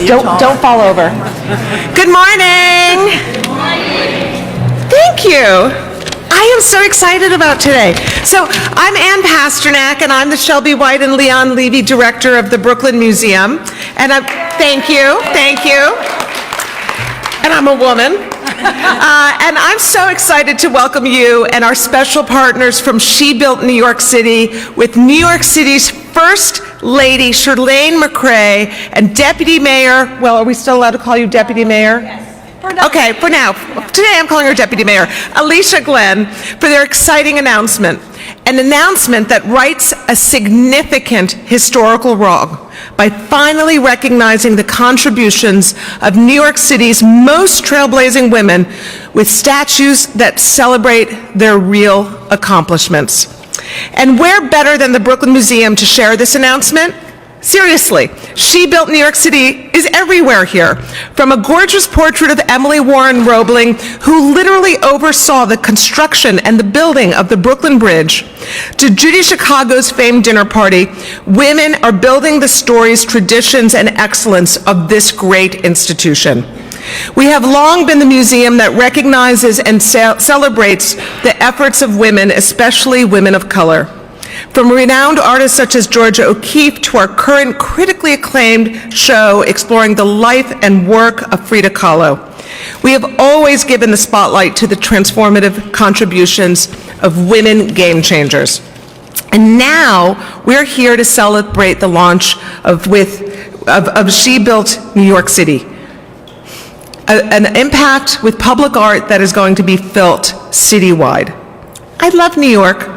Don't fall over. Good morning. Thank you. I am so excited about today. So I'm Ann Pasternak, and I'm the Shelby White and Leon Levy Director of the Brooklyn Museum. And thank you. And I'm a woman. And I'm so excited to welcome you and our special partners from She Built New York City with New York City's First Lady, Chirlane McCray, and Deputy Mayor, well, are we still allowed to call you Deputy Mayor? Yes. Okay, for now. Today I'm calling her Deputy Mayor, Alicia Glen, for their exciting announcement. An announcement that rights a significant historical wrong by finally recognizing the contributions of New York City's most trailblazing women with statues that celebrate their real accomplishments. And where better than the Brooklyn Museum to share this announcement? Seriously, She Built New York City is everywhere here. From a gorgeous portrait of Emily Warren Roebling, who literally oversaw the construction and the building of the Brooklyn Bridge, to Judy Chicago's famed dinner party, women are building the stories, traditions, and excellence of this great institution. We have long been the museum that recognizes and celebrates the efforts of women, especially women of color. From renowned artists such as Georgia O'Keeffe to our current critically acclaimed show exploring the life and work of Frida Kahlo, we have always given the spotlight to the transformative contributions of women game changers. And now we're here to celebrate the launch of She Built New York City, an impact with public art that is going to be felt citywide. I love New York.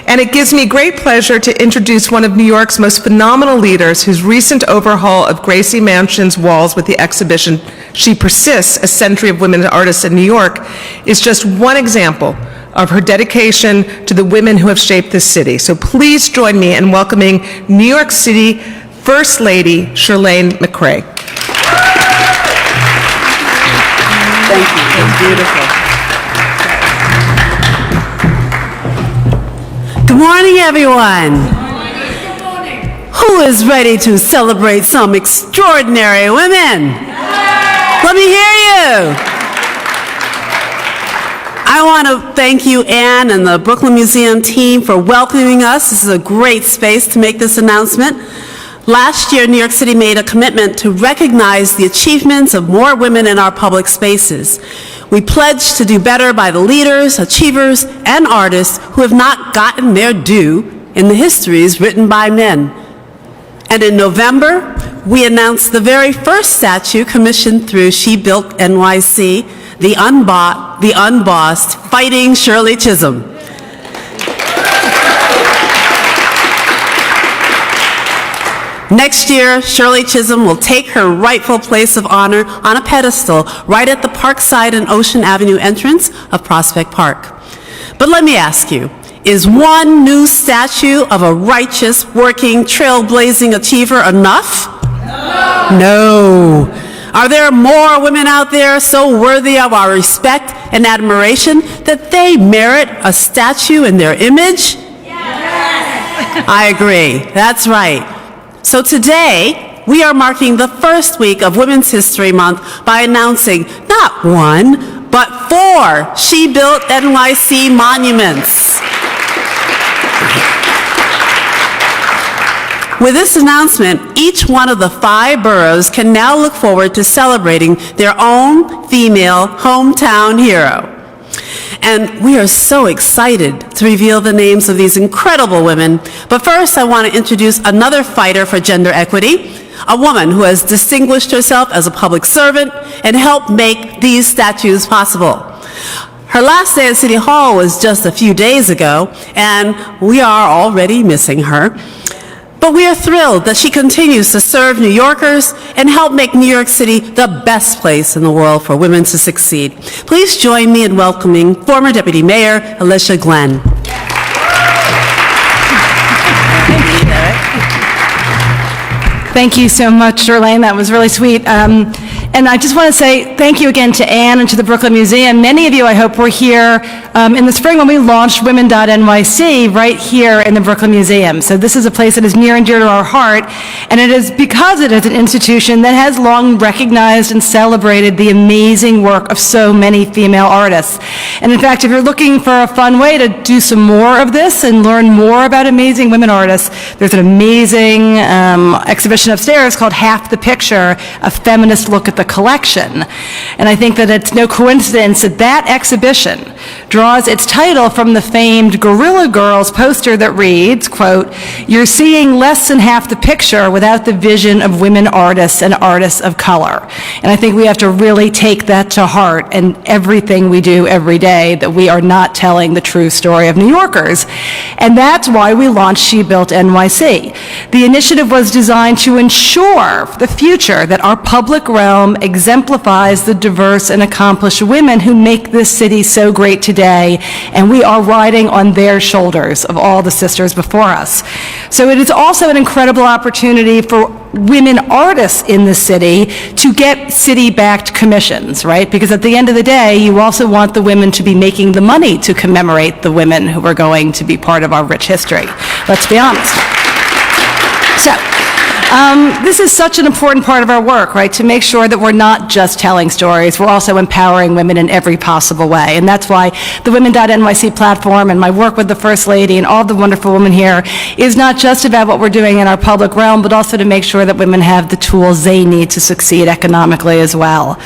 And it gives me great pleasure to introduce one of New York's most phenomenal leaders whose recent overhaul of Gracie Mansion's walls with the exhibition She Persists, A Century of Women Artists in New York, is just one example of her dedication to the women who have shaped this city. So please join me in welcoming New York City First Lady Chirlane McCray. Thank you. It's beautiful. Good morning, everyone. Good morning. Who is ready to celebrate some extraordinary women? Let me hear you. I want to thank you, Ann, and the Brooklyn Museum team for welcoming us. This is a great space to make this announcement. Last year, New York City made a commitment to recognize the achievements of more women in our public spaces. We pledged to do better by the leaders, achievers, and artists who have not gotten their due in the histories written by men. And in November, we announced the very first statue commissioned through She Built NYC, the unbossed Fighting Shirley Chisholm. Next year, Shirley Chisholm will take her rightful place of honor on a pedestal right at the Parkside and Ocean Avenue entrance of Prospect Park. But let me ask you, is one new statue of a righteous, working, trailblazing achiever enough? No. Are there more women out there so worthy of our respect and admiration that they merit a statue in their image? Yes. I agree. That's right. So today, we are marking the first week of Women's History Month by announcing not one, but 4 She Built NYC monuments. With this announcement, each one of the 5 boroughs can now look forward to celebrating their own female hometown hero. And we are so excited to reveal the names of these incredible women. But first, I want to introduce another fighter for gender equity, a woman who has distinguished herself as a public servant and helped make these statues possible. Her last day at City Hall was just a few days ago, and we are already missing her. But we are thrilled that she continues to serve New Yorkers and help make New York City the best place in the world for women to succeed. Please join me in welcoming former Deputy Mayor Alicia Glen. Thank you so much, Chirlane. That was really sweet. And I just want to say thank you again to Anne and to the Brooklyn Museum. Many of you, I hope, were here in the spring when we launched Women.NYC right here in the Brooklyn Museum. So this is a place that is near and dear to our heart, and it is because it is an institution that has long recognized and celebrated the amazing work of so many female artists. And in fact, if you're looking for a fun way to do some more of this and learn more about amazing women artists, there's an amazing exhibition upstairs called Half the Picture, a feminist look at the collection. And I think that it's no coincidence that that exhibition draws its title from the famed Guerrilla Girls poster that reads, quote, "You're seeing less than half the picture without the vision of women artists and artists of color." And I think we have to really take that to heart in everything we do every day, that we are not telling the true story of New Yorkers. And that's why we launched SheBuiltNYC. The initiative was designed to ensure for the future that our public realm exemplifies the diverse and accomplished women who make this city so great today, and we are riding on their shoulders of all the sisters before us. So it is also an incredible opportunity for women artists in the city to get city-backed commissions, right? Because at the end of the day, you also want the women to be making the money to commemorate the women who are going to be part of our rich history. Let's be honest. So, this is such an important part of our work, right, to make sure that we're not just telling stories, we're also empowering women in every possible way. And that's why the Women.NYC platform and my work with the First Lady and all the wonderful women here is not just about what we're doing in our public realm, but also to make sure that women have the tools they need to succeed economically as well.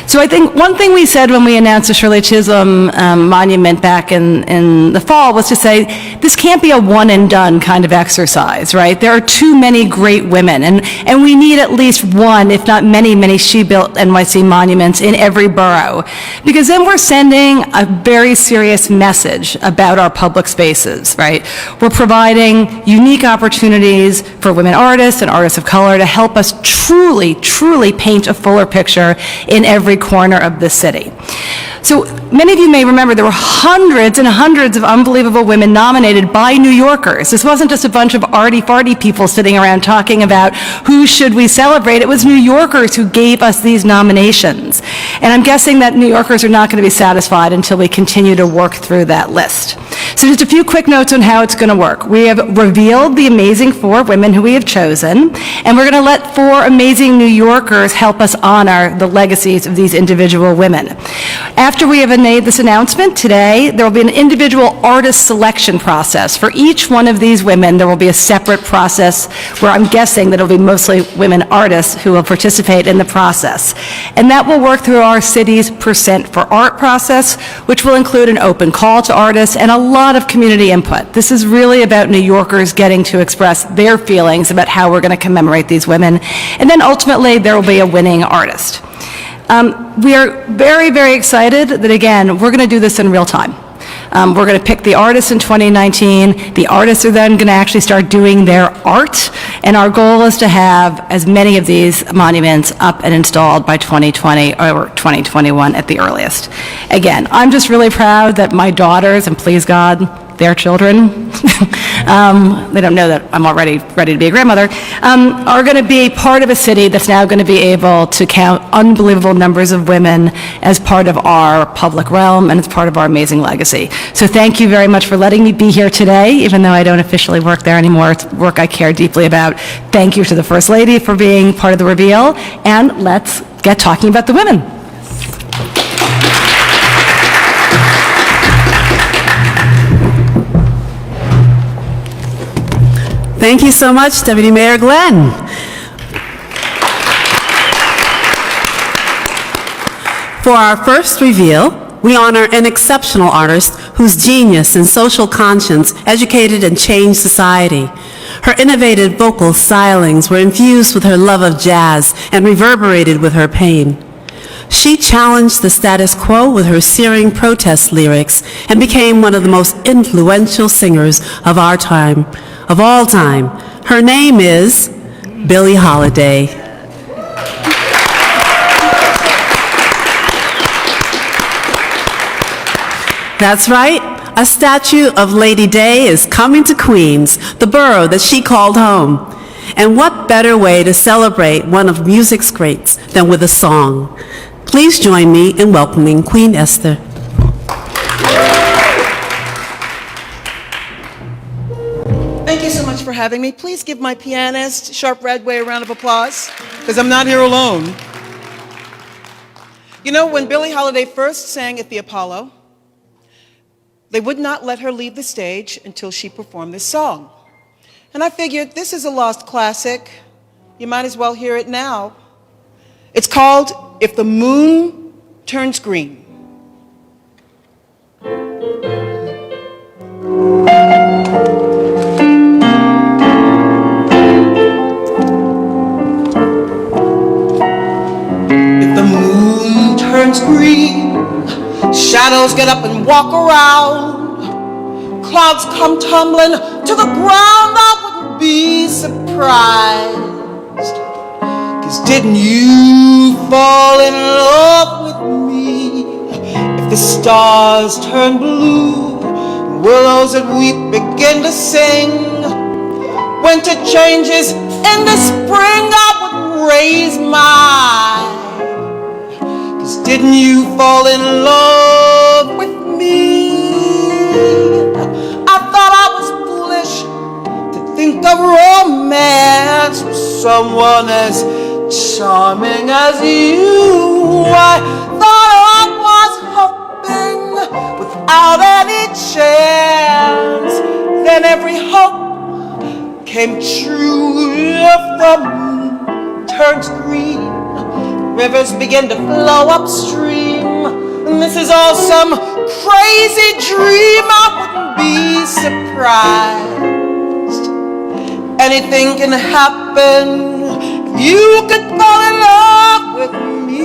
So I think one thing we said when we announced the Shirley Chisholm monument back in the fall was to say, this can't be a one and done kind of exercise, right? There are too many great women. And we need at least one, if not many, many SheBuiltNYC monuments in every borough. Because then we're sending a very serious message about our public spaces, right? We're providing unique opportunities for women artists and artists of color to help us truly, truly paint a fuller picture in every corner of the city. So many of you may remember there were hundreds and hundreds of unbelievable women nominated by New Yorkers. This wasn't just a bunch of arty-farty people sitting around talking about who should we celebrate. It was New Yorkers who gave us these nominations. And I'm guessing that New Yorkers are not going to be satisfied until we continue to work through that list. So just a few quick notes on how it's going to work. We have revealed the amazing 4 women who we have chosen, and we're going to let 4 amazing New Yorkers help us honor the legacies of these individual women. After we have made this announcement today, there will be an individual artist selection process. For each one of these women, there will be a separate process where I'm guessing that it will be mostly women artists who will participate in the process. And that will work through our city's Percent for Art process, which will include an open call to artists and a lot of community input. This is really about New Yorkers getting to express their feelings about how we're going to commemorate these women. And then ultimately, there will be a winning artist. We are very, very excited that, again, we're going to do this in real time. We're going to pick the artists in 2019. The artists are then going to actually start doing their art, and our goal is to have as many of these monuments up and installed by 2020 or 2021 at the earliest. Again, I'm just really proud that my daughters, and please God, their children, they don't know that I'm already ready to be a grandmother, are going to be part of a city that's now going to be able to count unbelievable numbers of women as part of our public realm and as part of our amazing legacy. So thank you very much for letting me be here today, even though I don't officially work there anymore. It's work I care deeply about. Thank you to the First Lady for being part of the reveal, and let's get talking about the women. Thank you so much, Deputy Mayor Glen. For our first reveal, we honor an exceptional artist whose genius and social conscience educated and changed society. Her innovative vocal stylings were infused with her love of jazz and reverberated with her pain. She challenged the status quo with her searing protest lyrics and became one of the most influential singers of our time, of all time. Her name is Billie Holiday. That's right, a statue of Lady Day is coming to Queens, the borough that she called home. And what better way to celebrate one of music's greats than with a song? Please join me in welcoming Queen Esther. Thank you so much for having me. Please give my pianist, Sharp Radway, a round of applause, because I'm not here alone. You know, when Billie Holiday first sang at the Apollo, they would not let her leave the stage until she performed this song. And I figured, this is a lost classic. You might as well hear it now. It's called If the Moon Turns Green. Turns green, shadows get up and walk around, clouds come tumbling to the ground. I wouldn't be surprised, 'cause didn't you fall in love with me? If the stars turn blue, willows that weep begin to sing, winter changes into spring, I wouldn't raise my. Didn't you fall in love with me? I thought I was foolish to think of romance with someone as charming as you. I thought I was hoping without any chance. Then every hope came true. If the moon turns green, rivers begin to flow upstream. And this is all some crazy dream. I wouldn't be surprised. Anything can happen. You could fall in love with me.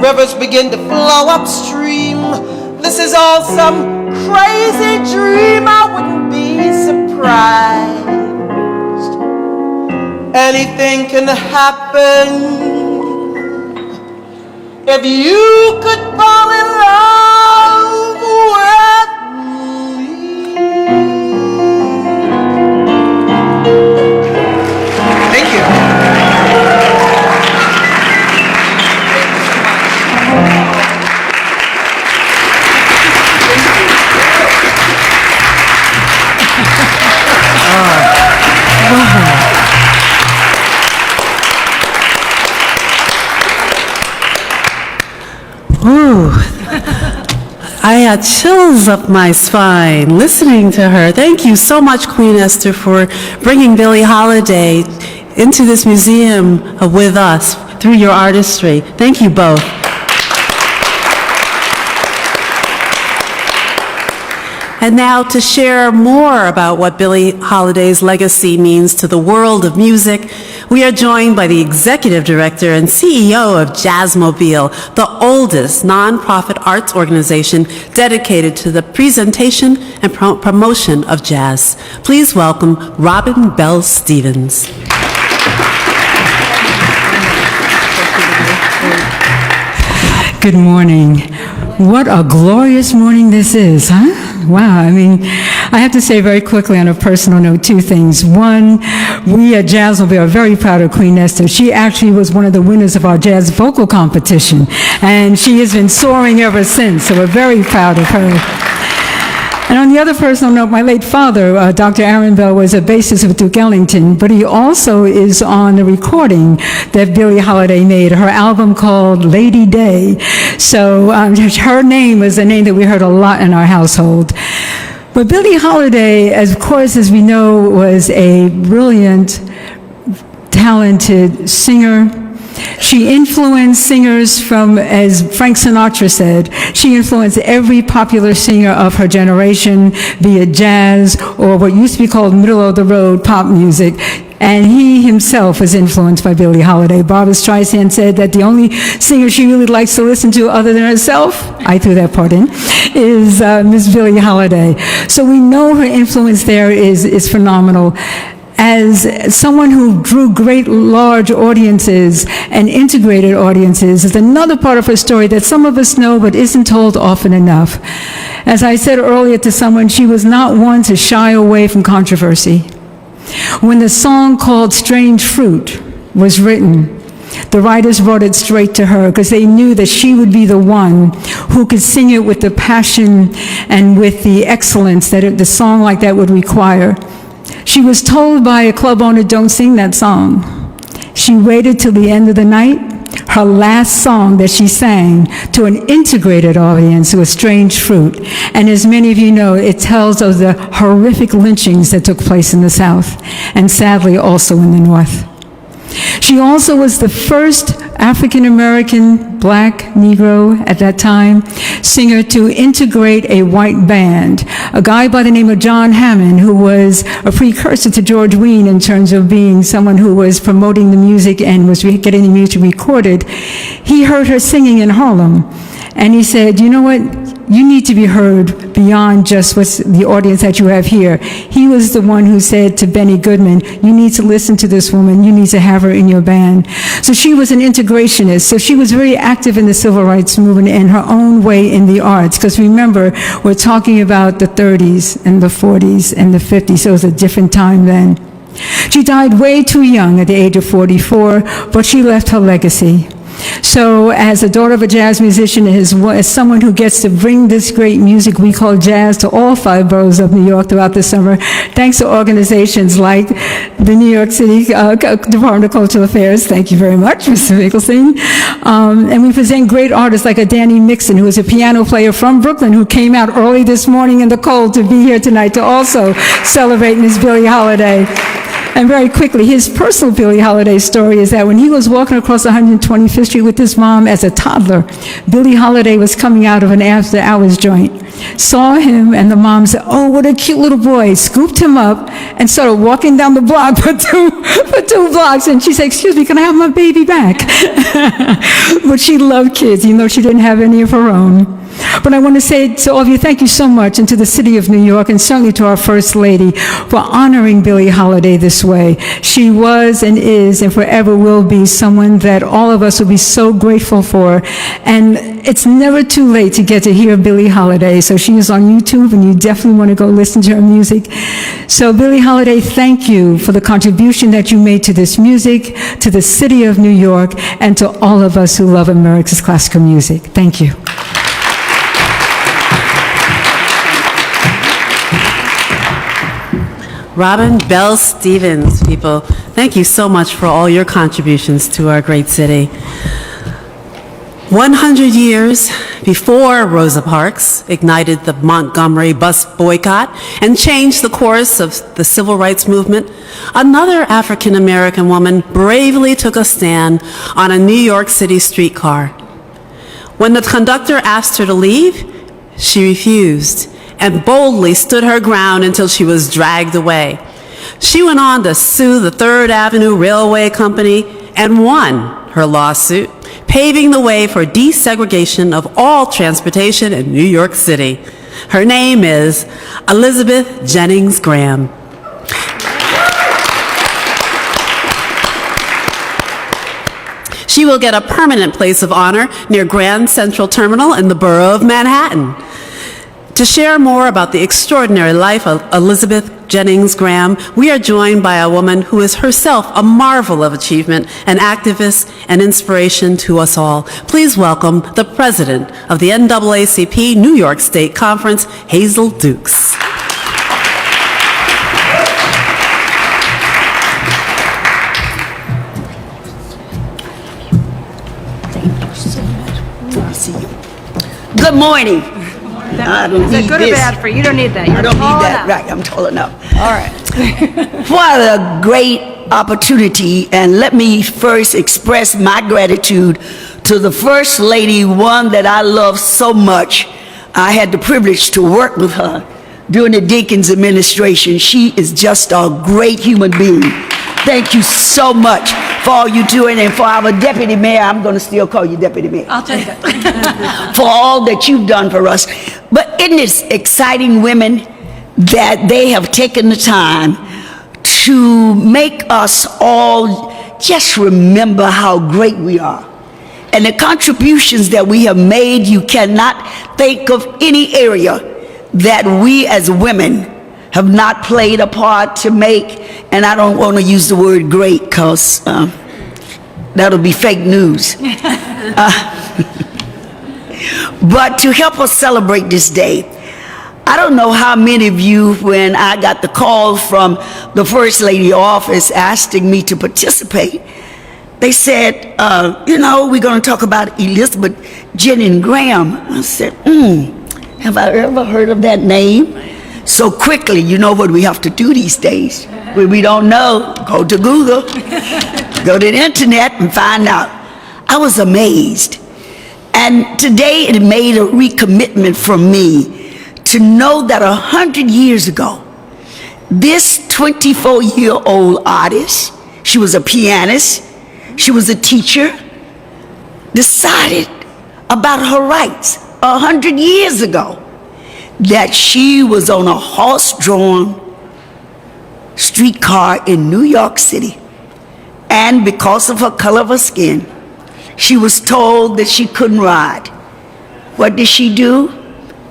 Rivers begin to flow upstream. This is all some crazy dream. I wouldn't be surprised. Anything can happen. If you could fall in love with me. Thank you. Ooh, I had chills up my spine listening to her. Thank you so much, Queen Esther, for bringing Billie Holiday into this museum with us through your artistry. Thank you both. And now to share more about what Billie Holiday's legacy means to the world of music, we are joined by the Executive Director and CEO of Jazzmobile, the oldest nonprofit arts organization dedicated to the presentation and promotion of jazz. Please welcome Robin Bell Stevens. Good morning. What a glorious morning this is, huh? Wow, I mean, I have to say very quickly on a personal note, two things. One, we at Jazzmobile are very proud of Queen Esther. She actually was one of the winners of our jazz vocal competition, and she has been soaring ever since, so we're very proud of her. And on the other personal note, my late father, Dr. Aaron Bell, was a bassist with Duke Ellington, but he also is on the recording that Billie Holiday made, her album called Lady Day. So her name was a name that we heard a lot in our household. But Billie Holiday, of course, as we know, was a brilliant, talented singer. She influenced singers from, as Frank Sinatra said, she influenced every popular singer of her generation, be it jazz or what used to be called middle-of-the-road pop music. And he himself was influenced by Billie Holiday. Barbra Streisand said that the only singer she really likes to listen to other than herself, I threw that part in, is Miss Billie Holiday. So we know her influence there is phenomenal. As someone who drew great large audiences and integrated audiences is another part of her story that some of us know but isn't told often enough. As I said earlier to someone, she was not one to shy away from controversy. When the song called Strange Fruit was written, the writers brought it straight to her because they knew that she would be the one who could sing it with the passion and with the excellence that the song like that would require. She was told by a club owner, don't sing that song. She waited till the end of the night. Her last song that she sang to an integrated audience was Strange Fruit. And as many of you know, it tells of the horrific lynchings that took place in the South, and sadly also in the North. She also was the first African-American, black, Negro at that time, singer to integrate a white band. A guy by the name of John Hammond, who was a precursor to George Wein in terms of being someone who was promoting the music and was getting the music recorded, he heard her singing in Harlem. And he said, you know what, you need to be heard beyond just what's the audience that you have here. He was the one who said to Benny Goodman, you need to listen to this woman, you need to have her in your band. So she was an integrationist, so she was very active in the civil rights movement in her own way in the arts, because remember, we're talking about the 30s and the 40s and the 50s, so it was a different time then. She died way too young at the age of 44, but she left her legacy. So as a daughter of a jazz musician, as someone who gets to bring this great music we call jazz to all 5 boroughs of New York throughout the summer, thanks to organizations like the New York City Department of Cultural Affairs, thank you very much, Mr. Mickelson. And we present great artists like a Danny Mixon, who is a piano player from Brooklyn, who came out early this morning in the cold to be here tonight to also celebrate Miss Billie Holiday. And very quickly, his personal Billie Holiday story is that when he was walking across 125th Street with his mom as a toddler, Billie Holiday was coming out of an after-hours joint, saw him, and the mom said, oh, what a cute little boy, scooped him up, and started walking down the block for two blocks. And she said, excuse me, can I have my baby back? But she loved kids, even though she didn't have any of her own. But I want to say to all of you, thank you so much, and to the City of New York, and certainly to our First Lady, for honoring Billie Holiday this way. She was and is and forever will be someone that all of us will be so grateful for. And it's never too late to get to hear Billie Holiday. So she is on YouTube, and you definitely want to go listen to her music. So Billie Holiday, thank you for the contribution that you made to this music, to the City of New York, and to all of us who love America's classical music. Thank you. Robin Bell Stevens, people, thank you so much for all your contributions to our great city. 100 years before Rosa Parks ignited the Montgomery bus boycott and changed the course of the civil rights movement, another African-American woman bravely took a stand on a New York City streetcar. When the conductor asked her to leave, she refused and boldly stood her ground until she was dragged away. She went on to sue the Third Avenue Railway Company and won her lawsuit, paving the way for desegregation of all transportation in New York City. Her name is Elizabeth Jennings Graham. She will get a permanent place of honor near Grand Central Terminal in the borough of Manhattan. To share more about the extraordinary life of Elizabeth Jennings Graham, we are joined by a woman who is herself a marvel of achievement, an activist, and inspiration to us all. Please welcome the president of the NAACP New York State Conference, Hazel Dukes. Good morning. I don't Is that need good or this. bad for you? You don't need that. I You're don't need tall that. enough. Right, I'm tall enough. All right. What a great opportunity. And let me first express my gratitude to the First Lady, one that I love so much. I had the privilege to work with her during the Dinkins administration. She is just a great human being. Thank you so much for all you doing, and for our deputy mayor, I'm going to still call you deputy mayor. I'll take it. For all that you've done for us. But isn't it exciting, women, that they have taken the time to make us all just remember how great we are. And the contributions that we have made, you cannot think of any area that we as women have not played a part to make. And I don't want to use the word great because that'll be fake news. But to help us celebrate this day, I don't know how many of you, when I got the call from the First Lady office asking me to participate, they said, you know, we're going to talk about Elizabeth Jennings Graham. I said, have I ever heard of that name? So quickly, you know what we have to do these days. When we don't know, go to Google, go to the internet and find out. I was amazed. And today it made a recommitment from me to know that 100 years ago, this 24-year-old artist, she was a pianist, she was a teacher, decided about her rights 100 years ago, that she was on a horse-drawn streetcar in New York City. And because of her color of her skin, she was told that she couldn't ride. What did she do?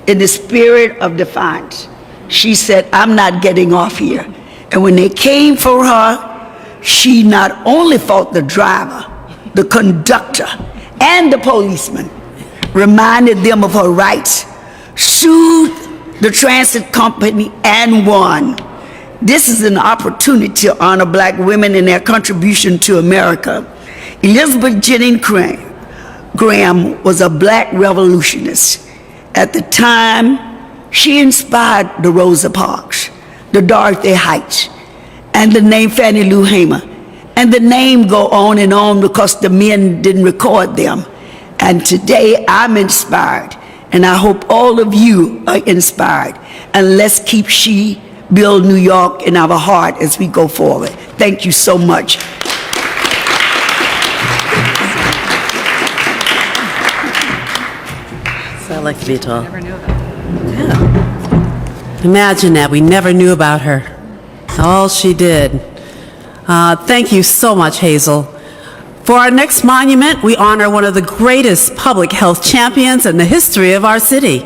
In the spirit of defiance, she said, I'm not getting off here. And when they came for her, she not only fought the driver, the conductor, and the policeman, reminded them of her rights, sued the transit company, and won. This is an opportunity to honor black women and their contribution to America. Elizabeth Jennings Graham was a black revolutionist. At the time, she inspired the Rosa Parks, the Dorothy Heights, and the name Fannie Lou Hamer. And the name go on because the men didn't record them. And today I'm inspired, and I hope all of you are inspired. And let's keep SheBuiltNYC in our heart as we go forward. Thank you so much. I like to be tall. Never knew about that. Yeah. Imagine that. We never knew about her. All she did. Thank you so much, Hazel. For our next monument, we honor one of the greatest public health champions in the history of our city.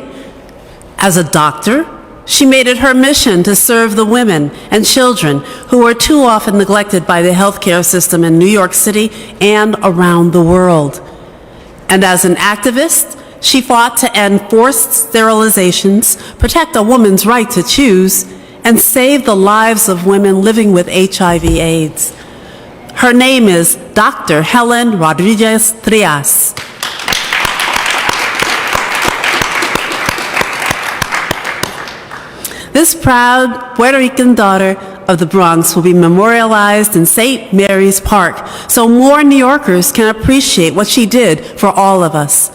As a doctor, she made it her mission to serve the women and children who are too often neglected by the healthcare system in New York City and around the world. And as an activist, she fought to end forced sterilizations, protect a woman's right to choose, and save the lives of women living with HIV/AIDS. Her name is Dr. Helen Rodríguez Trías. This proud Puerto Rican daughter of the Bronx will be memorialized in St. Mary's Park so more New Yorkers can appreciate what she did for all of us.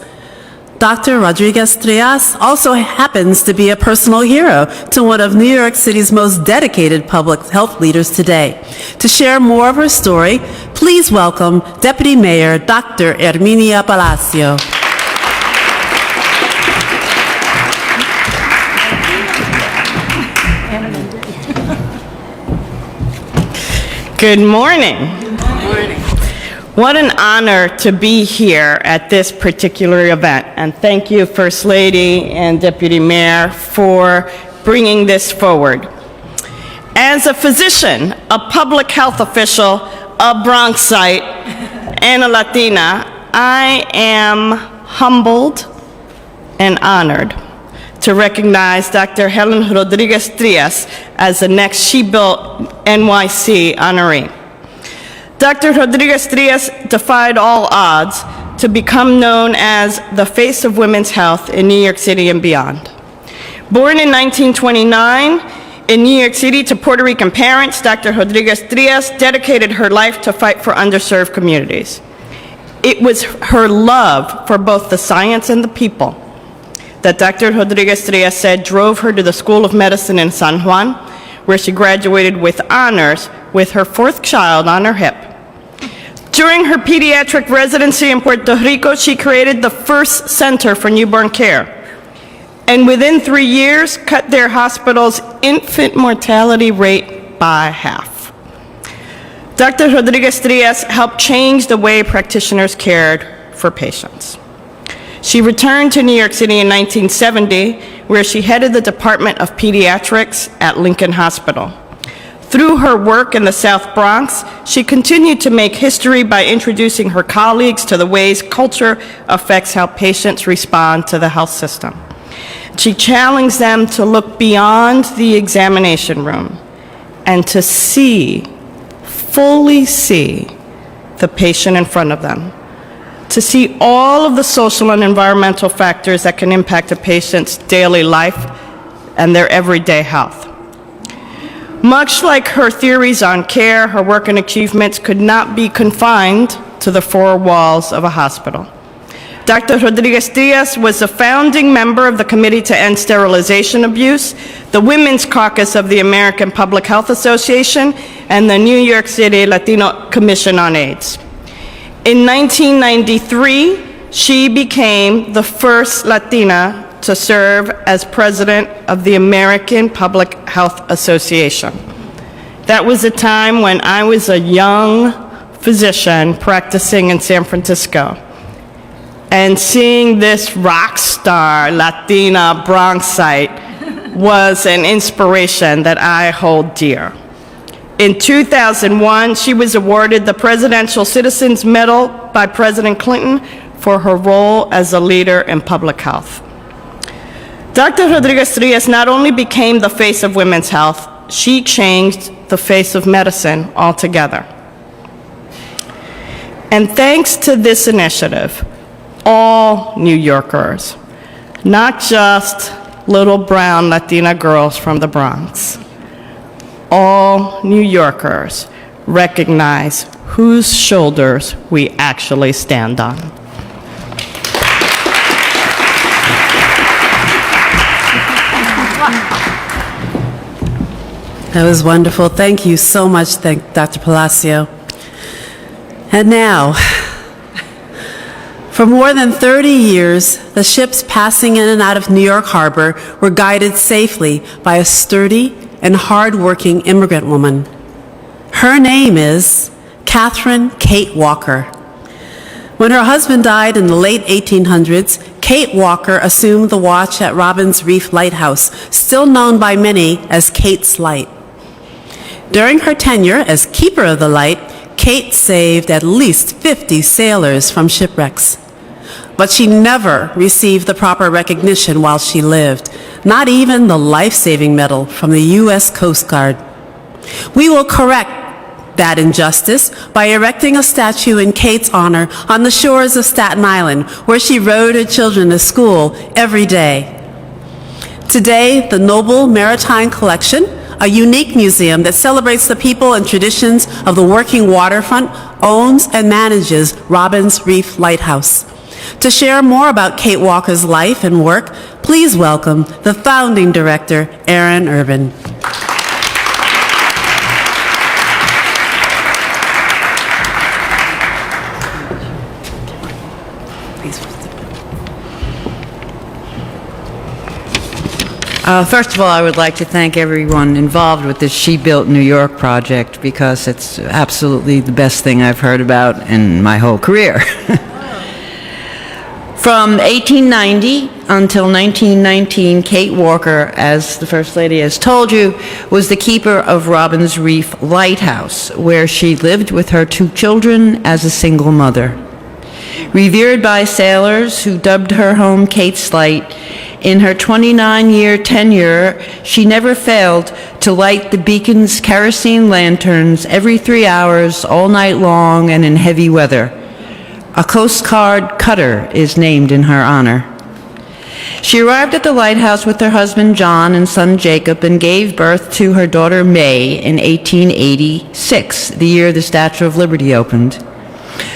Dr. Rodríguez Trías also happens to be a personal hero to one of New York City's most dedicated public health leaders today. To share more of her story, please welcome Deputy Mayor Dr. Herminia Palacio. Good morning. What an honor to be here at this particular event. And thank you, First Lady and Deputy Mayor, for bringing this forward. As a physician, a public health official, a Bronxite, and a Latina, I am humbled and honored to recognize Dr. Helen Rodríguez Trías as the next SheBuiltNYC honoree. Dr. Rodríguez Trías defied all odds to become known as the face of women's health in New York City and beyond. Born in 1929 in New York City to Puerto Rican parents, Dr. Rodríguez Trías dedicated her life to fight for underserved communities. It was her love for both the science and the people that Dr. Rodríguez Trías said drove her to the School of Medicine in San Juan, where she graduated with honors with her fourth child on her hip. During her pediatric residency in Puerto Rico, she created the first center for newborn care, and within 3 years, cut their hospital's infant mortality rate by half. Dr. Rodríguez Trías helped change the way practitioners cared for patients. She returned to New York City in 1970, where she headed the Department of Pediatrics at Lincoln Hospital. Through her work in the South Bronx, she continued to make history by introducing her colleagues to the ways culture affects how patients respond to the health system. She challenged them to look beyond the examination room and to see, fully see, the patient in front of them, to see all of the social and environmental factors that can impact a patient's daily life and their everyday health. Much like her theories on care, her work and achievements could not be confined to the four walls of a hospital. Dr. Rodríguez Trías was a founding member of the Committee to End Sterilization Abuse, the Women's Caucus of the American Public Health Association, and the New York City Latino Commission on AIDS. In 1993, she became the first Latina to serve as president of the American Public Health Association. That was a time when I was a young physician practicing in San Francisco. And seeing this rock star Latina Bronxite was an inspiration that I hold dear. In 2001, she was awarded the Presidential Citizens Medal by President Clinton for her role as a leader in public health. Dr. Rodríguez Trías not only became the face of women's health, she changed the face of medicine altogether. And thanks to this initiative, all New Yorkers, not just little brown Latina girls from the Bronx, all New Yorkers recognize whose shoulders we actually stand on. That was wonderful. Thank you so much, Dr. Palacio. And now, for more than 30 years, the ships passing in and out of New York Harbor were guided safely by a sturdy and hard-working immigrant woman. Her name is Katherine Kate Walker. When her husband died in the late 1800s, Kate Walker assumed the watch at Robbins Reef Lighthouse, still known by many as Kate's Light. During her tenure as keeper of the light, Kate saved at least 50 sailors from shipwrecks. But she never received the proper recognition while she lived, not even the life-saving medal from the U.S. Coast Guard. We will correct that injustice by erecting a statue in Kate's honor on the shores of Staten Island, where she rode her children to school every day. Today, the Noble Maritime Collection, a unique museum that celebrates the people and traditions of the working waterfront, owns and manages Robbins Reef Lighthouse. To share more about Kate Walker's life and work, please welcome the founding director, Aaron Urban. First of all, I would like to thank everyone involved with this She Built New York project because it's absolutely the best thing I've heard about in my whole career. From 1890 until 1919, Kate Walker, as the First Lady has told you, was the keeper of Robins Reef Lighthouse, where she lived with her 2 children as a single mother. Revered by sailors who dubbed her home Kate's Light, in her 29-year tenure, she never failed to light the beacon's kerosene lanterns every 3 hours, all night long, and in heavy weather. A Coast Guard cutter is named in her honor. She arrived at the lighthouse with her husband John and son Jacob and gave birth to her daughter May in 1886, the year the Statue of Liberty opened.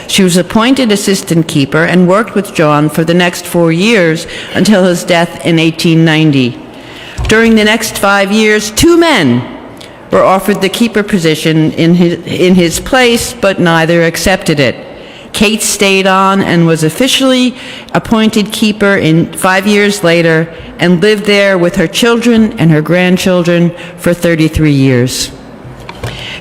She was appointed assistant keeper and worked with John for the next 4 years until his death in 1890. During the next 5 years, 2 men were offered the keeper position in his place, but neither accepted it. Kate stayed on and was officially appointed keeper 5 years later and lived there with her children and her grandchildren for 33 years.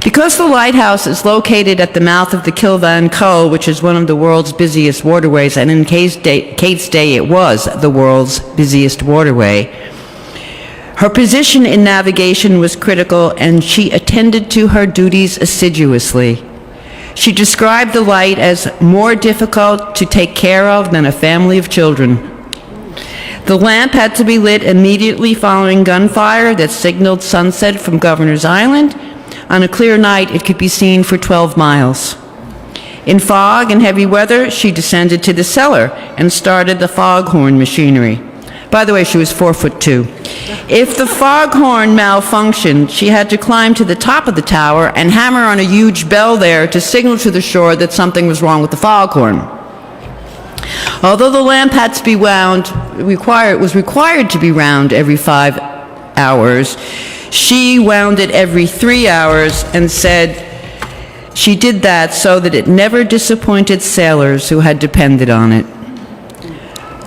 Because the lighthouse is located at the mouth of the Kilvan Cove, which is one of the world's busiest waterways, and in Kate's day it was the world's busiest waterway, her position in navigation was critical and she attended to her duties assiduously. She described the light as more difficult to take care of than a family of children. The lamp had to be lit immediately following gunfire that signaled sunset from Governor's Island. On a clear night, it could be seen for 12 miles. In fog and heavy weather, she descended to the cellar and started the foghorn machinery. By the way, she was 4'2". If the foghorn malfunctioned, she had to climb to the top of the tower and hammer on a huge bell there to signal to the shore that something was wrong with the foghorn. Although the lamp had to be was required to be wound every 5 hours, she wound it every 3 hours and said she did that so that it never disappointed sailors who had depended on it.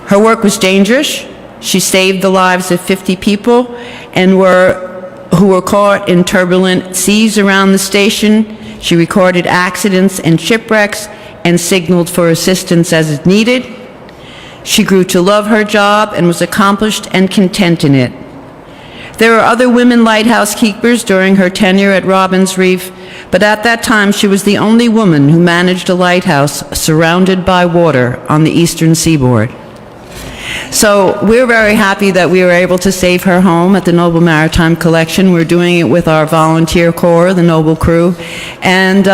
Her work was dangerous. She saved the lives of 50 people who were caught in turbulent seas around the station. She recorded accidents and shipwrecks and signaled for assistance as needed. She grew to love her job and was accomplished and content in it. There were other women lighthouse keepers during her tenure at Robins Reef, but at that time she was the only woman who managed a lighthouse surrounded by water on the eastern seaboard. So we're very happy that we were able to save her home at the Noble Maritime Collection. We're doing it with our volunteer corps, the Noble Crew, and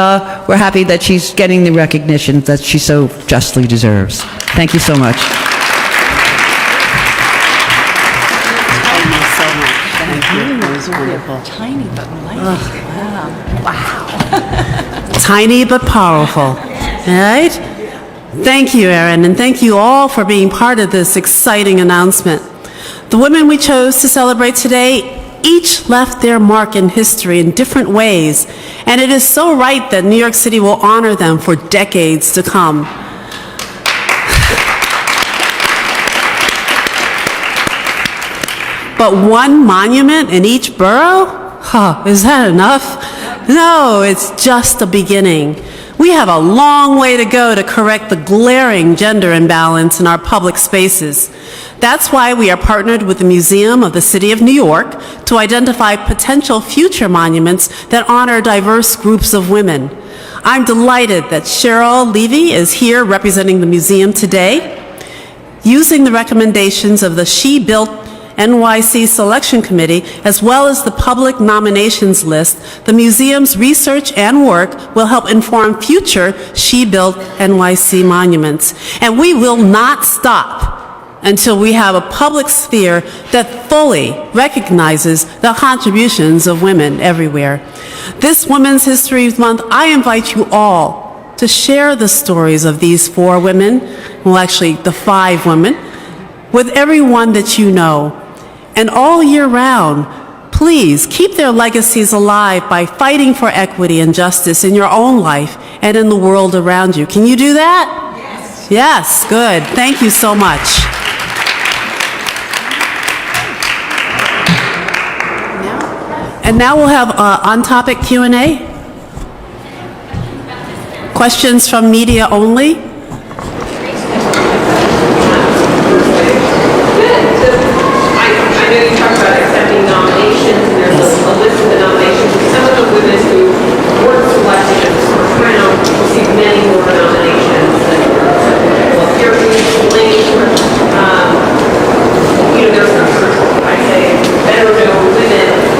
we're happy that she's getting the recognition that she so justly deserves. Thank you so much. Thank you so much. Thank you. That was wonderful. Tiny but mighty. Wow. Tiny but powerful. All right? Thank you, Erin, and thank you all for being part of this exciting announcement. The women we chose to celebrate today each left their mark in history in different ways, and it is so right that New York City will honor them for decades to come. But one monument in each borough? Is that enough? No, it's just a beginning. We have a long way to go to correct the glaring gender imbalance in our public spaces. That's why we are partnered with the Museum of the City of New York to identify potential future monuments that honor diverse groups of women. I'm delighted that Cheryl Levy is here representing the museum today. Using the recommendations of the SheBuiltNYC Selection Committee, as well as the public nominations list, the museum's research and work will help inform future SheBuiltNYC monuments. And we will not stop until we have a public sphere that fully recognizes the contributions of women everywhere. This Women's History Month, I invite you all to share the stories of these 4 women, well actually the 5 women, with everyone that you know. And all year round, please keep their legacies alive by fighting for equity and justice in your own life and in the world around you. Can you do that? Yes. Yes, good. Thank you so much. And now we'll have on-topic Q&A. Questions from media only. I know you talked about accepting nominations, and there's a list of the nominations. Some of the women who weren't selected in the first round received many more nominations. Well, here we there's some sort of, I say, better known women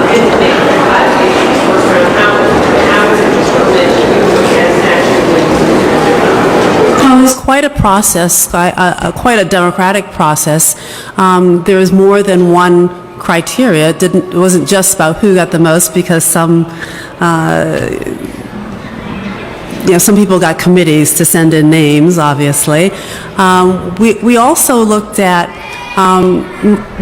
in the classifications first round. How is it just for men to look at naturally? Well, it's quite a process, quite a democratic process. There was more than one criteria. It wasn't just about who got the most, because some people got committees to send in names, obviously. We also looked at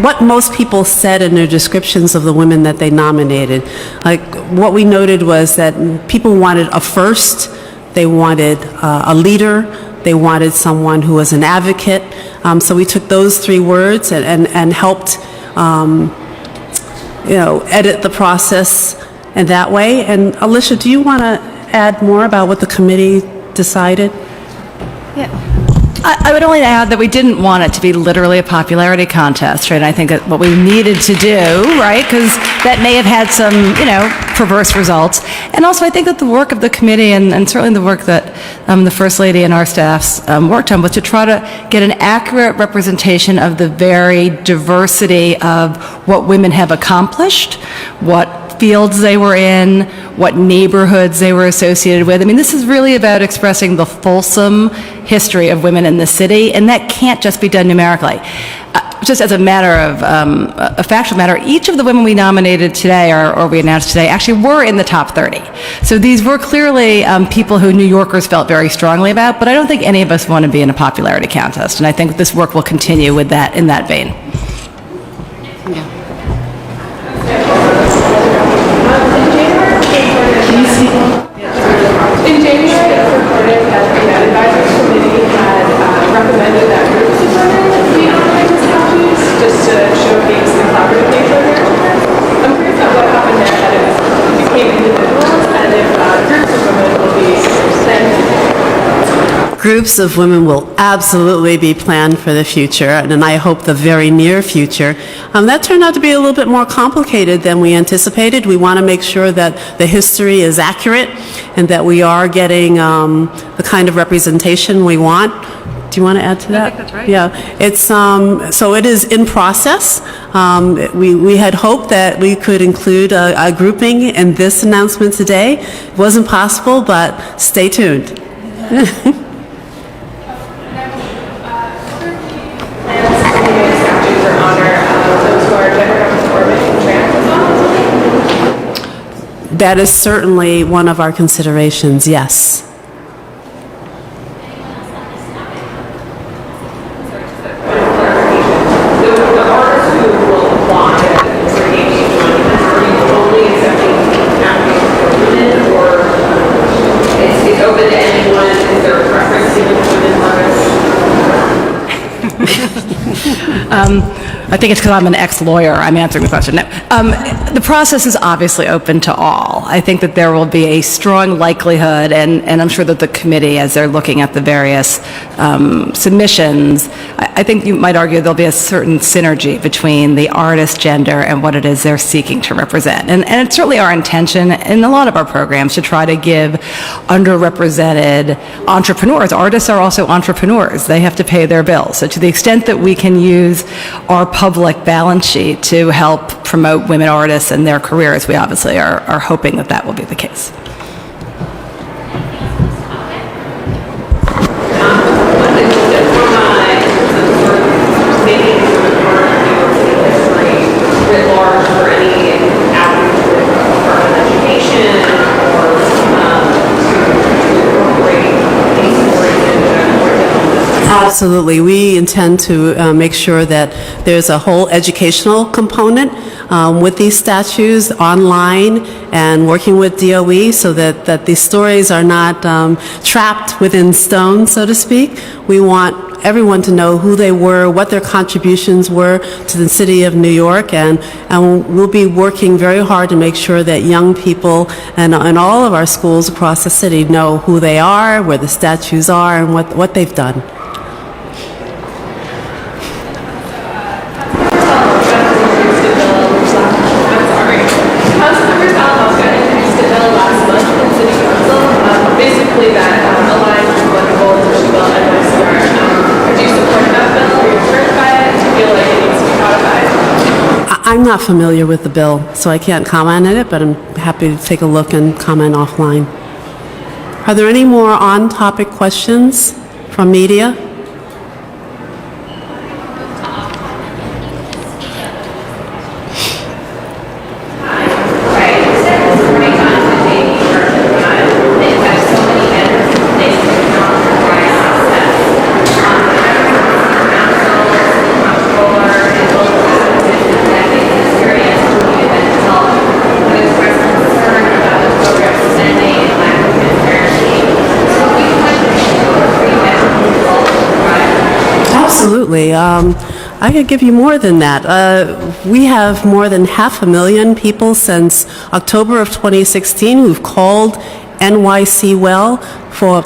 what most people said in their descriptions of the women that they nominated. Like, what we noted was that people wanted a first, they wanted a leader, they wanted someone who was an advocate. So we took those three words and helped edit the process in that way. And Alicia, do you want to add more about what the committee decided? Yeah. I would only add that we didn't want it to be literally a popularity contest, right? And I think that what we needed to do, right, because that may have had some, perverse results. And also, I think that the work of the committee, and certainly the work that the First Lady and our staffs worked on, was to try to get an accurate representation of the very diversity of what women have accomplished, what fields they were in, what neighborhoods they were associated with. I mean, this is really about expressing the fulsome history of women in the city, and that can't just be done numerically. Just as a matter of a factual matter, each of the women we nominated today, or we announced today, actually were in the top 30. So these were clearly people who New Yorkers felt very strongly about, but I don't think any of us want to be in a popularity contest, and I think this work will continue with that in that vein. In January, it was reported that the advisory committee had recommended that groups of women be honored as statues, just to showcase the collaborative nature of their efforts. I'm curious about what happened there, that it became individuals, and if groups of women will be then. Groups of women will absolutely be planned for the future, and I hope the very near future. That turned out to be a little bit more complicated than we anticipated. We want to make sure that the history is accurate and that we are getting the kind of representation we want. Do you want to add to that? I think that's right. Yeah, it's so it is in process. We had hoped that we could include a grouping in this announcement today. It wasn't possible, but stay tuned. That is certainly one of our considerations, yes. I think it's because I'm an ex-lawyer, I'm answering the question. No. The process is obviously open to all. I think that there will be a strong likelihood, and I'm sure that the committee, as they're looking at the various submissions, I think you might argue there'll be a certain synergy between the artist gender and what it is they're seeking to represent. And it's certainly our intention in a lot of our programs to try to give underrepresented entrepreneurs. Artists are also entrepreneurs. They have to pay their bills. So to the extent that we can use our public balance sheet to help promote women artists and their careers, we obviously are hoping that that will be the case. Absolutely. We intend to make sure that there's a whole educational component with these statues online and working with DOE so that these stories are not trapped within stone, so to speak. We want everyone to know who they were, what their contributions were to the city of New York, and we'll be working very hard to make sure that young people and all of our schools across the city know who they are, where the statues are, and what they've done. Councilmember Salamanca introduced a bill last month in City Council, basically that aligns with what the goals of SheBuiltNYC are. Do you support that bill? Are you encouraged by it? Do you feel like it needs to be codified? I'm not familiar with the bill, so I can't comment on it, but I'm happy to take a look and comment offline. Are there any more on-topic questions from media? Absolutely. I could give you more than that. We have more than 500,000 people since October of 2016 who've called NYC Well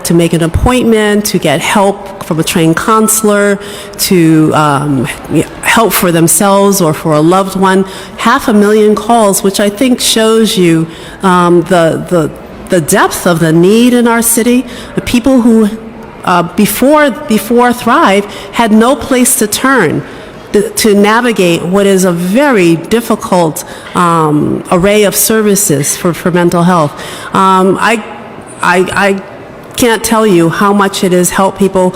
to make an appointment, to get help from a trained counselor, to help for themselves or for a loved one. 500,000 calls, which I think shows you the depth of the need in our city. The people who before Thrive had no place to turn to navigate what is a very difficult array of services for mental health. I can't tell you how much it has helped people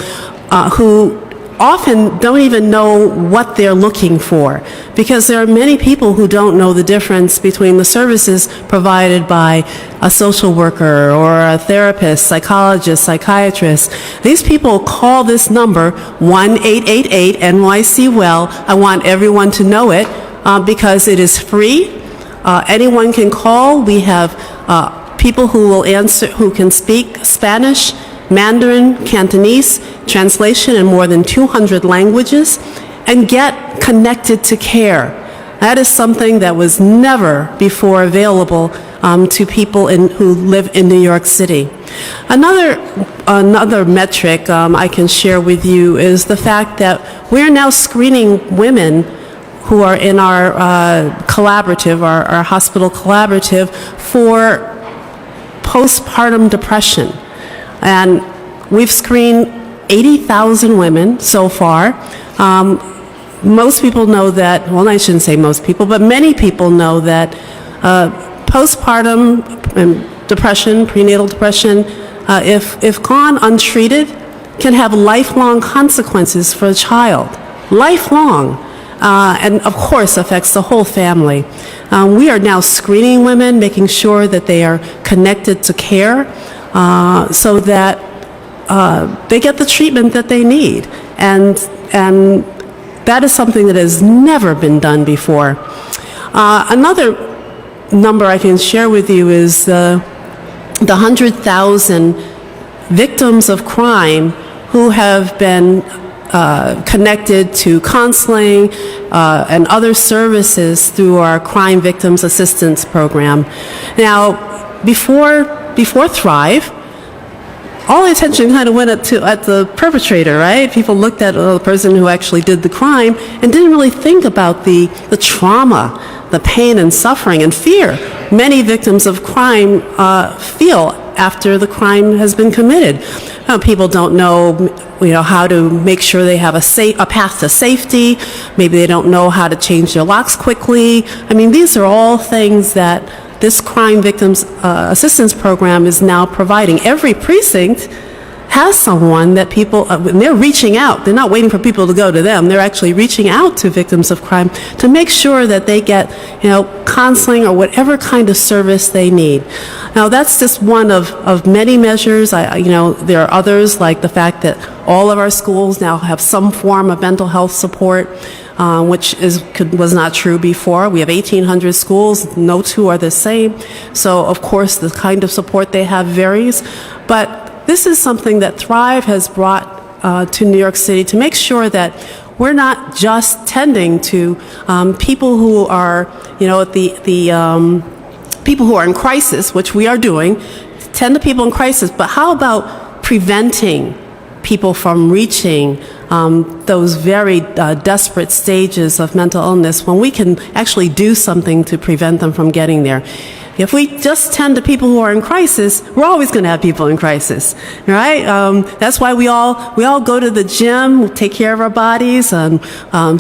who often don't even know what they're looking for, because there are many people who don't know the difference between the services provided by a social worker or a therapist, psychologist, psychiatrist. These people call this number 1-888-NYC-WELL. I want everyone to know it because it is free. Anyone can call. We have people who will answer, who can speak Spanish, Mandarin, Cantonese, translation in more than 200 languages, and get connected to care. That is something that was never before available to people who live in New York City. Another metric I can share with you is the fact that we're now screening women who are in our collaborative, our hospital collaborative, for postpartum depression. And we've screened 80,000 women so far. Most people know that, well, I shouldn't say most people, but many people know that postpartum depression, prenatal depression, if gone untreated, can have lifelong consequences for a child. Lifelong. And of course affects the whole family. We are now screening women, making sure that they are connected to care, so that they get the treatment that they need. And that is something that has never been done before. Another number I can share with you is the 100,000 victims of crime who have been connected to counseling and other services through our Crime Victims Assistance Program. Now, before Thrive, all the attention kind of went at the perpetrator, right? People looked at the person who actually did the crime and didn't really think about the trauma, the pain and suffering and fear many victims of crime feel after the crime has been committed. People don't know, how to make sure they have a path to safety. Maybe they don't know how to change their locks quickly. I mean, these are all things that this Crime Victims Assistance Program is now providing. Every precinct has someone that people, and they're reaching out. They're not waiting for people to go to them. They're actually reaching out to victims of crime to make sure that they get, counseling or whatever kind of service they need. Now, that's just one of many measures. There are others, like the fact that all of our schools now have some form of mental health support, which was not true before. We have 1,800 schools. No two are the same. So, of course, the kind of support they have varies. But this is something that Thrive has brought to New York City to make sure that we're not just tending to people who are, people who are in crisis, which we are doing, tend to people in crisis, but how about preventing people from reaching those very desperate stages of mental illness when we can actually do something to prevent them from getting there? If we just tend to people who are in crisis, we're always going to have people in crisis, right? That's why we all go to the gym, take care of our bodies, and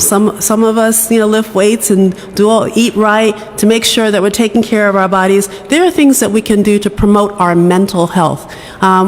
some of us, lift weights and eat right to make sure that we're taking care of our bodies. There are things that we can do to promote our mental health,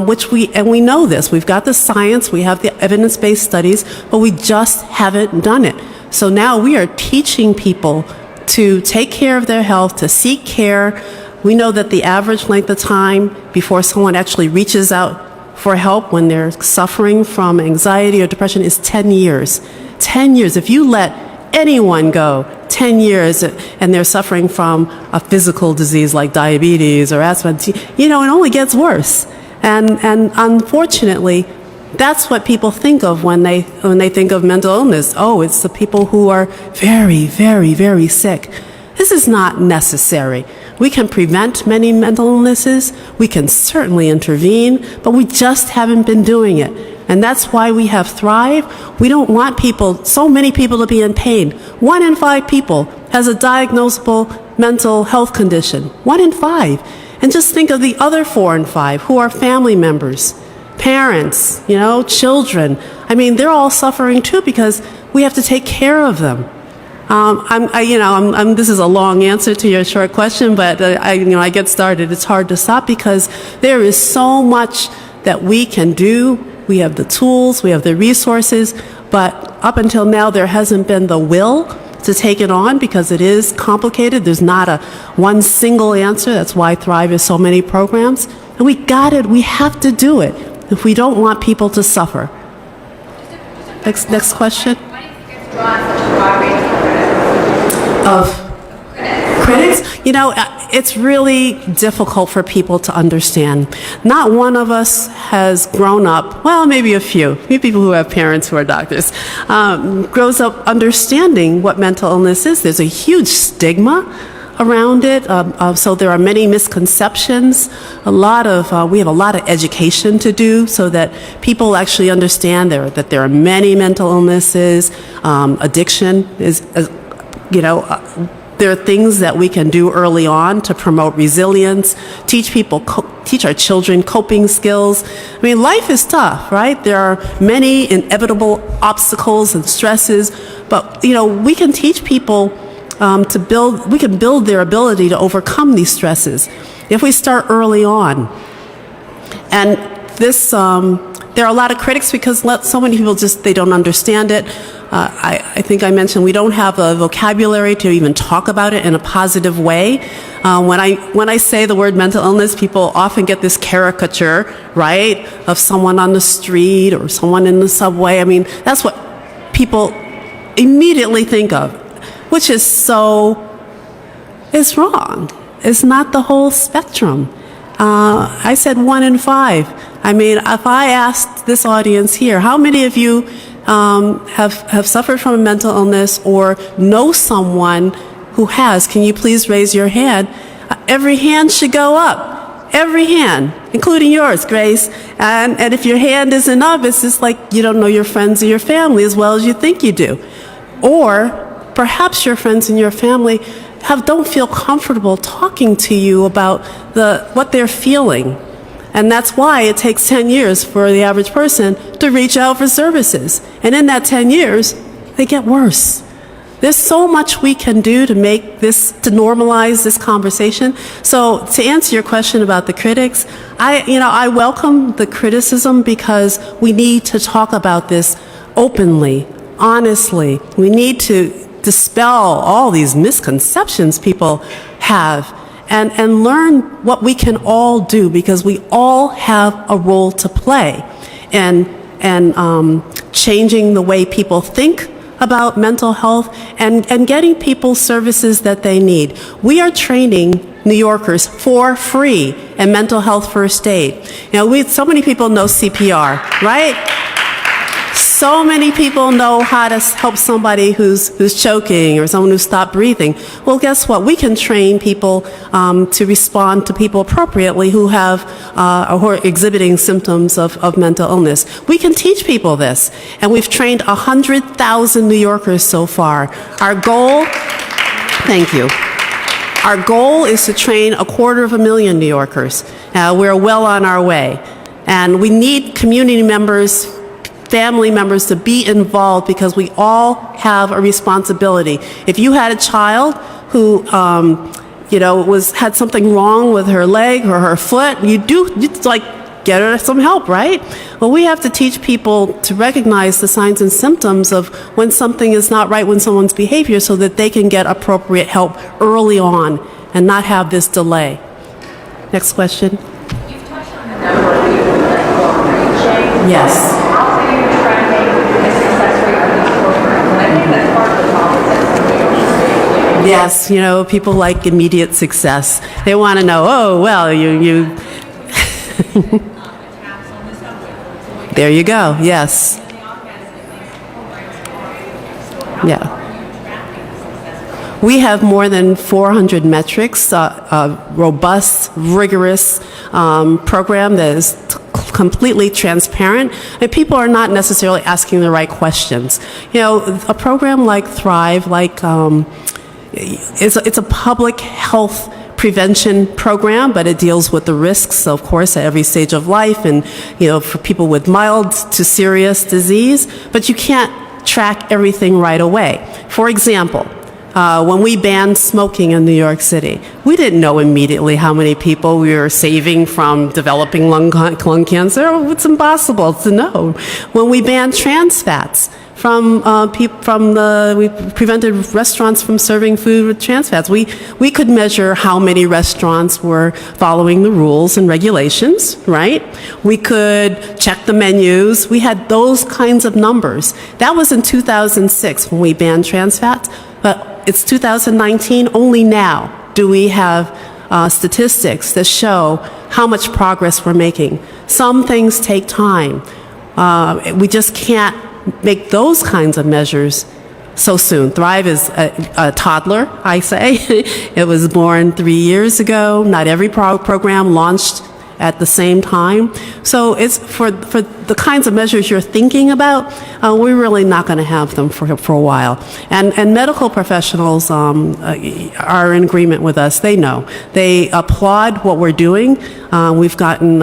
which we know this. We've got the science, we have the evidence-based studies, but we just haven't done it. So now we are teaching people to take care of their health, to seek care. We know that the average length of time before someone actually reaches out for help when they're suffering from anxiety or depression is 10 years. 10 years. If you let anyone go 10 years and they're suffering from a physical disease like diabetes or asthma, it only gets worse. And unfortunately, that's what people think of when they think of mental illness. Oh, it's the people who are very, very, very sick. This is not necessary. We can prevent many mental illnesses. We can certainly intervene, but we just haven't been doing it. And that's why we have Thrive. We don't want so many people to be in pain. 1 in 5 people has a diagnosable mental health condition. 1 in 5. And just think of the other 4 in 5 who are family members, parents, children. I mean, they're all suffering too because we have to take care of them. This is a long answer to your short question, but I get started. It's hard to stop because there is so much that we can do. We have the tools, we have the resources, but up until now there hasn't been the will to take it on because it is complicated. There's not one single answer. That's why Thrive is so many programs. And we have to do it if we don't want people to suffer. Next question. Of critics? It's really difficult for people to understand. Not one of us has grown up, well, maybe a few people who have parents who are doctors, grows up understanding what mental illness is. There's a huge stigma around it, so there are many misconceptions. We have a lot of education to do so that people actually understand that there are many mental illnesses. Addiction is, there are things that we can do early on to promote resilience, teach our children coping skills. I mean, life is tough, right? There are many inevitable obstacles and stresses, but we can teach people we can build their ability to overcome these stresses if we start early on. And this, there are a lot of critics because so many people they don't understand it. I think I mentioned we don't have a vocabulary to even talk about it in a positive way. When I say the word mental illness, people often get this caricature, right, of someone on the street or someone in the subway. I mean, that's what people immediately think of, which is it's wrong. It's not the whole spectrum. I said 1 in 5. I mean, if I asked this audience here, how many of you have suffered from a mental illness or know someone who has? Can you please raise your hand? Every hand should go up. Every hand, including yours, Grace. And if your hand isn't up, it's just like you don't know your friends or your family as well as you think you do. Or perhaps your friends and your family don't feel comfortable talking to you about what they're feeling. And that's why it takes 10 years for the average person to reach out for services. And in that 10 years, they get worse. There's so much we can do to make this, to normalize this conversation. So to answer your question about the critics, I welcome the criticism because we need to talk about this openly, honestly. We need to dispel all these misconceptions people have and learn what we can all do, because we all have a role to play in changing the way people think about mental health and getting people services that they need. We are training New Yorkers for free in mental health first aid. So many people know CPR, right? So many people know how to help somebody who's choking or someone who's stopped breathing. Well, guess what? We can train people to respond to people appropriately who have or who are exhibiting symptoms of mental illness. We can teach people this, and we've trained 100,000 New Yorkers so far. Our goal, thank you. Our goal is to train 250,000 New Yorkers. We're well on our way, and we need community members, family members to be involved, because we all have a responsibility. If you had a child who, had something wrong with her leg or her foot, you'd get her some help, right? Well, we have to teach people to recognize the signs and symptoms of when something is not right with someone's behavior, so that they can get appropriate help early on and not have this delay. Next question. You've touched on a number of people that are reaching. Yes. Yes, people like immediate success. They want to know, oh, well, you. There you go, yes. Yeah. We have more than 400 metrics, a robust, rigorous program that is completely transparent, and people are not necessarily asking the right questions. A program like Thrive, it's a public health prevention program, but it deals with the risks, of course, at every stage of life, and for people with mild to serious disease. But you can't track everything right away. For example, when we banned smoking in New York City, we didn't know immediately how many people we were saving from developing lung cancer. It's impossible to know. When we banned trans fats, we prevented restaurants from serving food with trans fats. We could measure how many restaurants were following the rules and regulations, right? We could check the menus. We had those kinds of numbers. That was in 2006 when we banned trans fats, but it's 2019. Only now do we have statistics that show how much progress we're making. Some things take time. We just can't make those kinds of measures so soon. Thrive is a toddler, I say. It was born 3 years ago. Not every program launched at the same time. So it's for the kinds of measures you're thinking about, we're really not going to have them for a while. And medical professionals are in agreement with us. They know. They applaud what we're doing. We've gotten,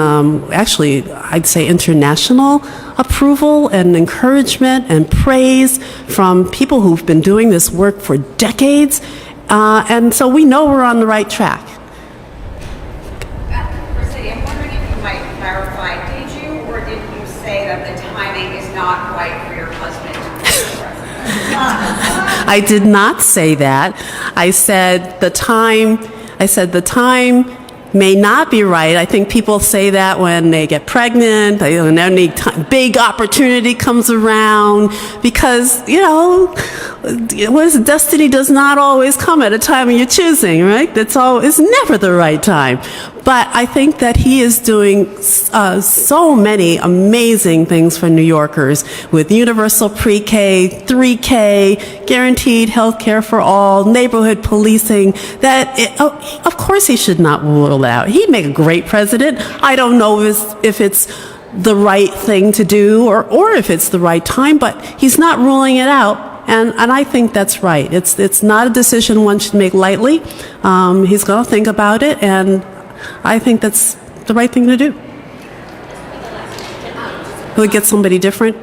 actually, I'd say international approval and encouragement and praise from people who've been doing this work for decades. And so we know we're on the right track. I'm wondering if you might clarify, did you or didn't you say that the timing is not right for your husband? I did not say that. I said the time may not be right. I think people say that when they get pregnant, when any big opportunity comes around, because, destiny does not always come at a time when you're choosing, right? It's never the right time. But I think that he is doing so many amazing things for New Yorkers, with universal pre-K, 3K, guaranteed health care for all, neighborhood policing, that of course he should not rule out. He'd make a great president. I don't know if it's the right thing to do or if it's the right time, but he's not ruling it out. And I think that's right. It's not a decision one should make lightly. He's going to think about it, and I think that's the right thing to do. Will we get somebody different?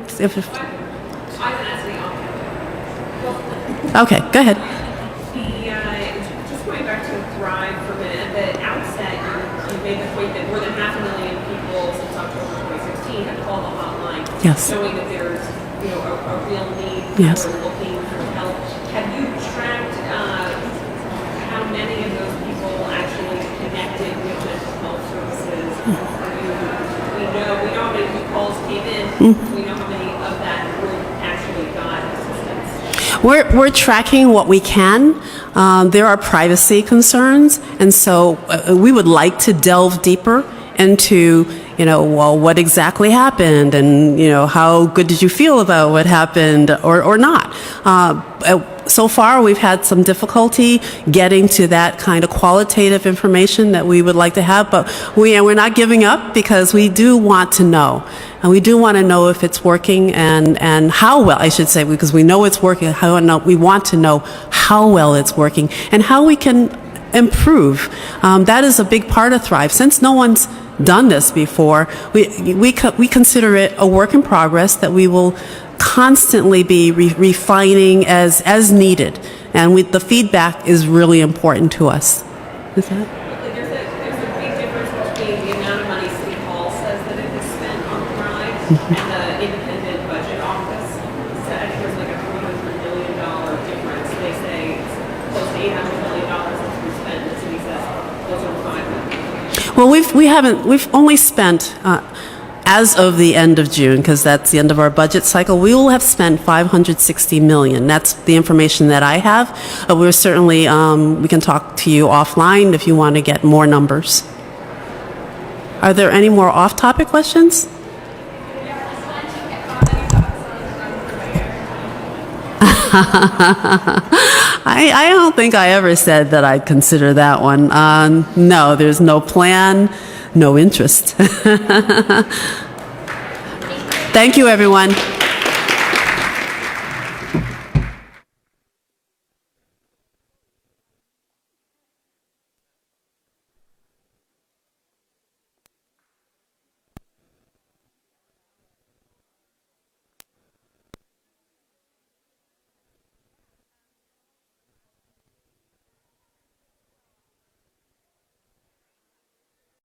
Okay, go ahead. Just going back to Thrive for a minute, at the outset, you made the point that more than 500,000 people since October 2016 have called the hotline, Yes. showing that there's, a real need Yes. for looking for help. Have you tracked how many of those people actually connected with mental health services? We know how many calls came in. We know how many of that group actually got assistance. We're tracking what we can. There are privacy concerns, and so we would like to delve deeper into, well, what exactly happened, and, how good did you feel about what happened or not. So far, we've had some difficulty getting to that kind of qualitative information that we would like to have, but we're not giving up because we do want to know. And we do want to know if it's working and how well, I should say, because we know it's working. We want to know how well it's working and how we can improve. That is a big part of Thrive. Since no one's done this before, we consider it a work in progress that we will constantly be refining as needed, and the feedback is really important to us. Is that? There's a big difference between the amount of money City Hall says that it has spent on Thrive and the independent budget office. So I think there's like a $300 million difference. They say close to $800 million has been spent, and the city says close to $500 million. Well, we've only spent, as of the end of June, because that's the end of our budget cycle, we will have spent $560 million. That's the information that I have. We're certainly, we can talk to you offline if you want to get more numbers. Are there any more off-topic questions? I don't think I ever said that I'd consider that one. No, there's no plan, no interest. Thank you, everyone.